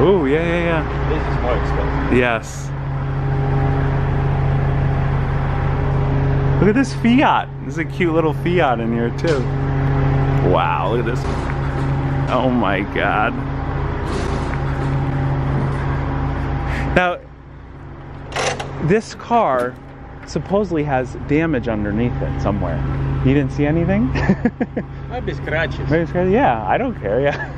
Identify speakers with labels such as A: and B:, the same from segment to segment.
A: Ooh, yeah, yeah, yeah.
B: This is more expensive.
A: Yes. Look at this Fiat. There's a cute little Fiat in here too. Wow, look at this. Oh my God. Now, this car supposedly has damage underneath it somewhere. You didn't see anything?
B: Maybe scratches.
A: Maybe scratches? Yeah, I don't care, yeah.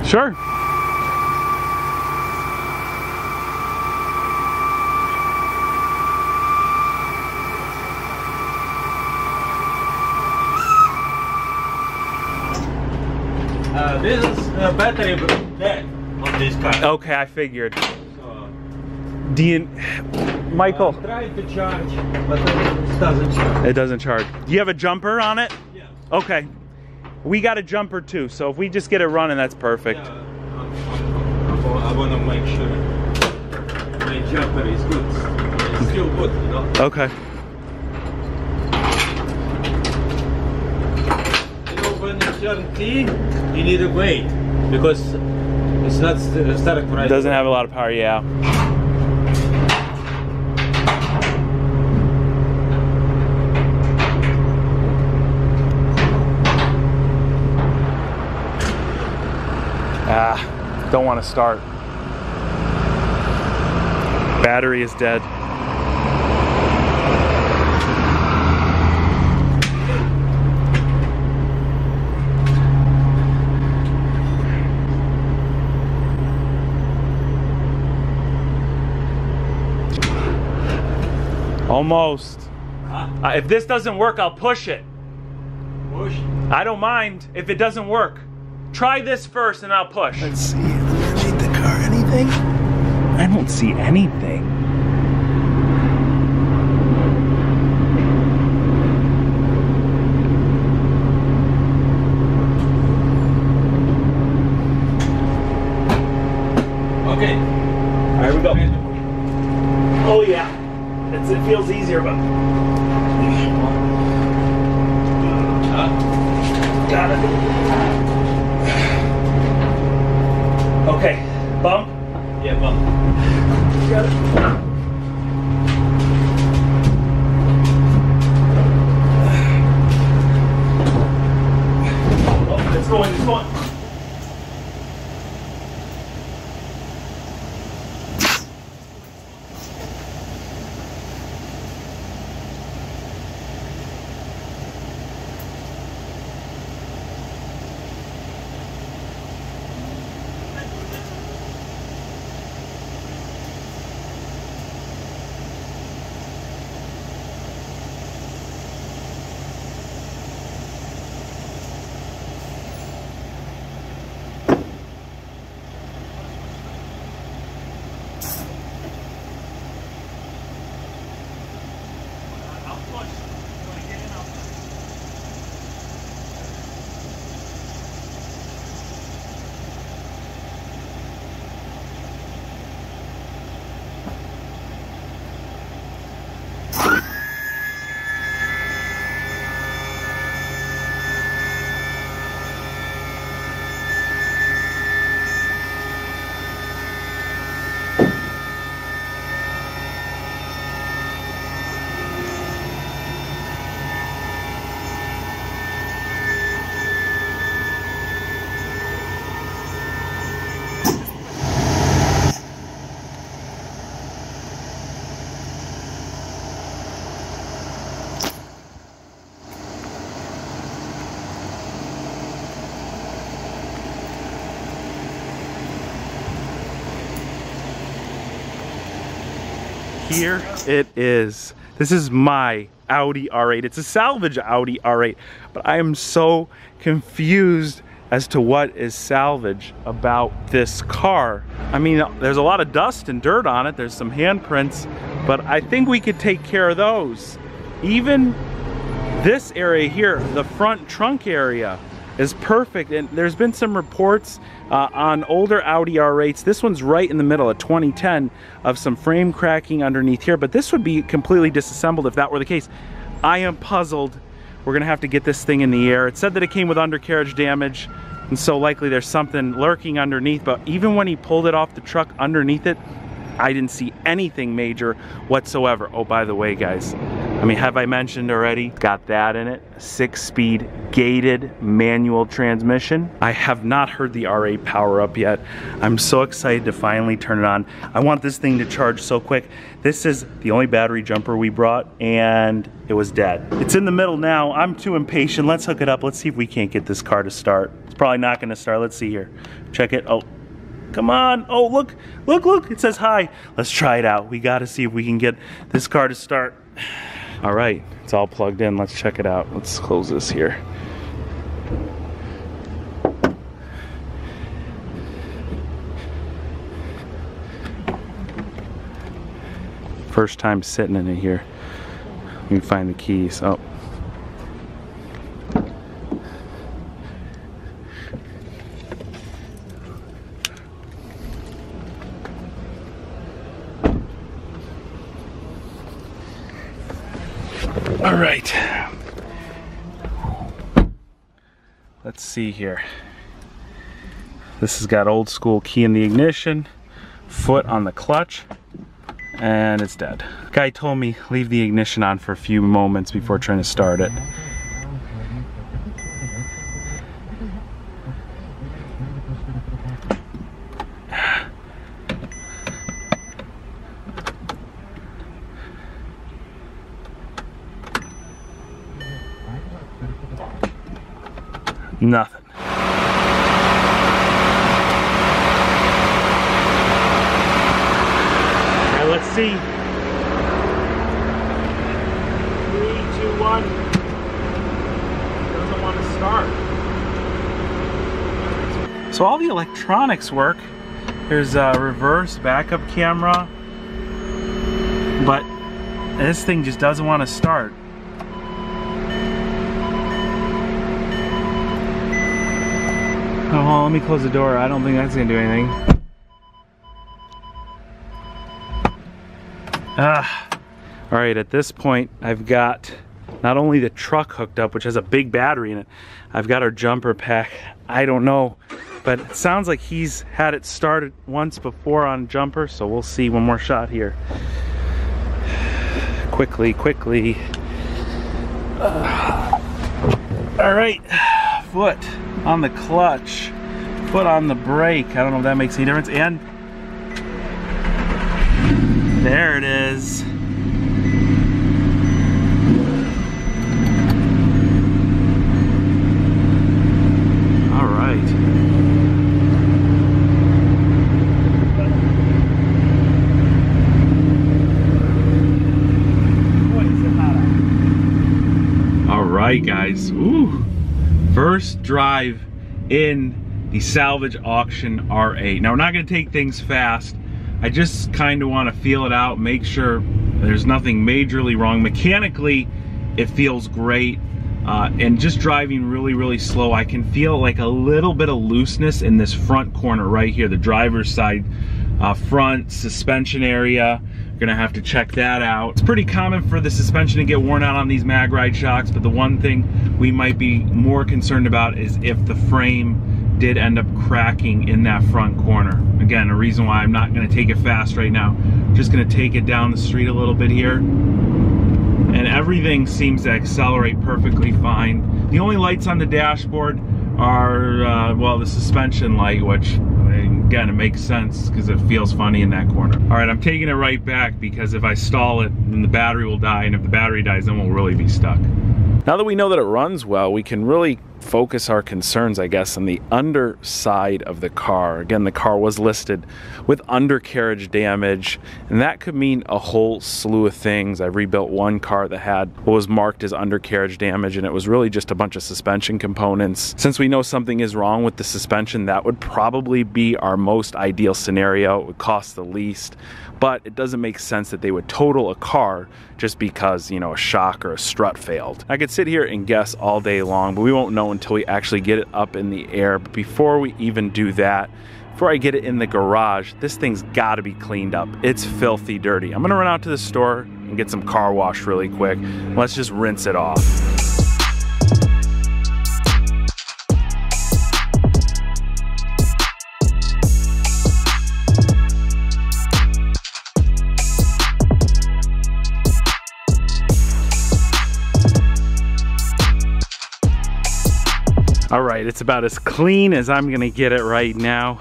A: Sure.
B: This is a battery dead on this car.
A: Okay, I figured.
B: So,
A: Do you, Michael?
B: Try to charge, but it doesn't charge.
A: It doesn't charge. Do you have a jumper on it?
B: Yeah.
A: Okay. We got a jumper too, so if we just get it running, that's perfect.
B: Yeah, I want to make sure my jumper is good. It's still good, you know.
A: Okay.
B: You know, when you turn T, you need to wait because it's not starting right.
A: It doesn't have a lot of power, yeah. Ah, don't want to start. Battery is dead. Almost. If this doesn't work, I'll push it.
B: Push?
A: I don't mind if it doesn't work. Try this first and I'll push. Let's see. Underneath the car, anything? I don't see anything.
B: Okay.
A: Here we go. Oh yeah. It feels easier, but got it. Okay, bump?
B: Yeah, bump.
A: Got it. Oh, it's going, it's going. here it is. This is my Audi R8. It's a salvage Audi R8, but I am so confused as to what is salvage about this car. I mean, there's a lot of dust and dirt on it. There's some handprints, but I think we could take care of those. Even this area here, the front trunk area, is perfect. And there's been some reports on older Audi R8s. This one's right in the middle, a 2010, of some frame cracking underneath here, but this would be completely disassembled if that were the case. I am puzzled. We're gonna have to get this thing in the air. It said that it came with undercarriage damage, and so likely there's something lurking underneath, but even when he pulled it off the truck underneath it, I didn't see anything major whatsoever. Oh, by the way, guys, I mean, have I mentioned already? Got that in it. 6-speed gated manual transmission. I have not heard the R8 power up yet. I'm so excited to finally turn it on. I want this thing to charge so quick. This is the only battery jumper we brought, and it was dead. It's in the middle now. I'm too impatient. Let's hook it up. Let's see if we can't get this car to start. It's probably not gonna start. Let's see here. Check it. Oh, come on. Oh, look, look, look. It says hi. Let's try it out. We gotta see if we can get this car to start. All right, it's all plugged in. Let's check it out. Let's close this here. First time sitting in it here. Let me find the keys. Oh. All right, let's see here. This has got old school key in the ignition, foot on the clutch, and it's dead. Guy told me leave the ignition on for a few moments before trying to start it. Nothing. All right, let's see. 3, 2, 1. Doesn't want to start. So all the electronics work. There's a reverse backup camera, but this thing just doesn't want to start. Oh, let me close the door. I don't think that's gonna do anything. All right, at this point, I've got not only the truck hooked up, which has a big battery in it, I've got our jumper pack. I don't know, but it sounds like he's had it started once before on jumper, so we'll see. One more shot here. Quickly, quickly. All right, foot on the clutch, foot on the brake. I don't know if that makes any difference. And there it is. All right. All right, guys. Ooh. First drive in the Salvage Auction R8. Now, we're not going to take things fast. I just kind of want to feel it out, make sure there's nothing majorly wrong. Mechanically, it feels great. And just driving really, really slow, I can feel like a little bit of looseness in this front corner right here, the driver's side front suspension area. Gonna have to check that out. It's pretty common for the suspension to get worn out on these mag ride shocks, but the one thing we might be more concerned about is if the frame did end up cracking in that front corner. Again, a reason why I'm not gonna take it fast right now. Just gonna take it down the street a little bit here. And everything seems to accelerate perfectly fine. The only lights on the dashboard are, well, the suspension light, which, again, it makes sense because it feels funny in that corner. All right, I'm taking it right back because if I stall it, then the battery will die, and if the battery dies, then we'll really be stuck. Now that we know that it runs well, we can really focus our concerns, I guess, on the underside of the car. Again, the car was listed with undercarriage damage, and that could mean a whole slew of things. I rebuilt one car that had what was marked as undercarriage damage, and it was really just a bunch of suspension components. Since we know something is wrong with the suspension, that would probably be our most ideal scenario. It would cost the least, but it doesn't make sense that they would total a car just because, you know, a shock or a strut failed. I could sit here and guess all day long, but we won't know until we actually get it up in the air. But before we even do that, before I get it in the garage, this thing's gotta be cleaned up. It's filthy dirty. I'm gonna run out to the store and get some car wash really quick. Let's just rinse it off. All right, it's about as clean as I'm gonna get it right now.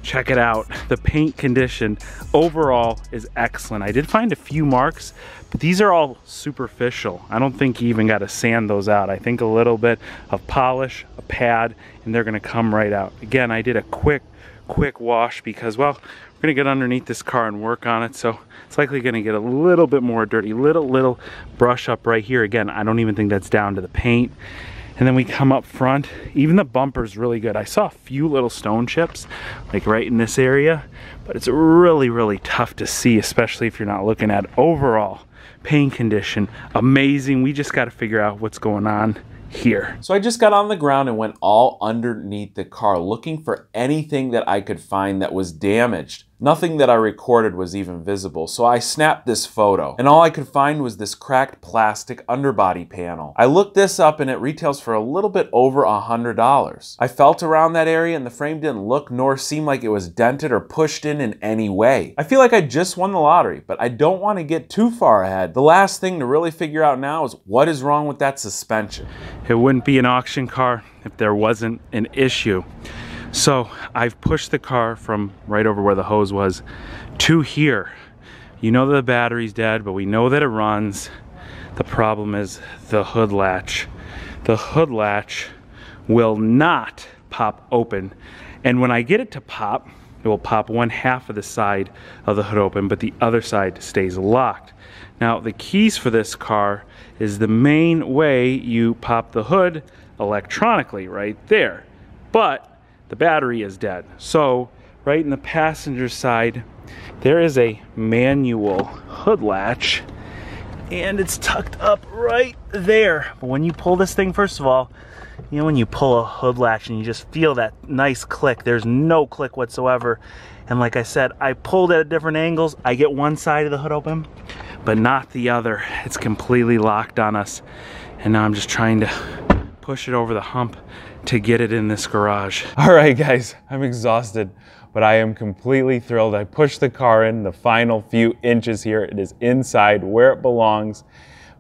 A: Check it out. The paint condition overall is excellent. I did find a few marks, but these are all superficial. I don't think you even got to sand those out. I think a little bit of polish, a pad, and they're gonna come right out. Again, I did a quick wash because, well, we're gonna get underneath this car and work on it, so it's likely gonna get a little bit more dirty. Little brush up right here. Again, I don't even think that's down to the paint. And then we come up front, even the bumper's really good. I saw a few little stone chips, like right in this area, but it's really tough to see, especially if you're not looking at overall paint condition. Amazing. We just got to figure out what's going on here.
C: So I just got on the ground and went all underneath the car looking for anything that I could find that was damaged. Nothing that I recorded was even visible, so I snapped this photo, and all I could find was this cracked plastic underbody panel. I looked this up and it retails for a little bit over $100. I felt around that area and the frame didn't look nor seem like it was dented or pushed in any way. I feel like I just won the lottery, but I don't want to get too far ahead. The last thing to really figure out now is what is wrong with that suspension.
A: It wouldn't be an auction car if there wasn't an issue. So I've pushed the car from right over where the hose was to here. You know that the battery's dead, but we know that it runs. The problem is the hood latch. The hood latch will not pop open. And when I get it to pop, it will pop one half of the side of the hood open, but the other side stays locked. Now, the keys for this car is the main way you pop the hood electronically right there. But the battery is dead. So right in the passenger side, there is a manual hood latch and it's tucked up right there. But when you pull this thing, first of all, you know, when you pull a hood latch and you just feel that nice click, there's no click whatsoever. And like I said, I pulled it at different angles. I get one side of the hood open, but not the other. It's completely locked on us. And now I'm just trying to push it over the hump to get it in this garage.
C: All right, guys, I'm exhausted, but I am completely thrilled. I pushed the car in the final few inches here. It is inside where it belongs.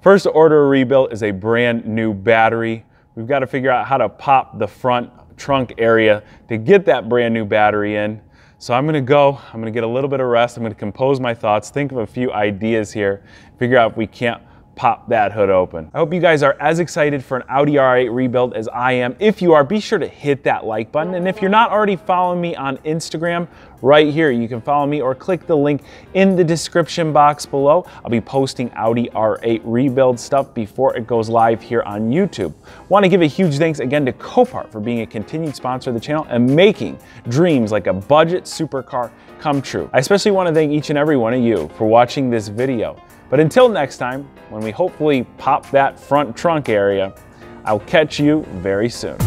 C: First order of rebuild is a brand new battery. We've got to figure out how to pop the front trunk area to get that brand new battery in. So I'm gonna get a little bit of rest. I'm gonna compose my thoughts, think of a few ideas here, figure out if we can't pop that hood open. I hope you guys are as excited for an Audi R8 rebuild as I am. If you are, be sure to hit that like button. And if you're not already following me on Instagram, right here, you can follow me or click the link in the description box below. I'll be posting Audi R8 rebuild stuff before it goes live here on YouTube. Want to give a huge thanks again to Copart for being a continued sponsor of the channel and making dreams like a budget supercar come true. I especially want to thank each and every one of you for watching this video. But until next time, when we hopefully pop that front trunk area, I'll catch you very soon.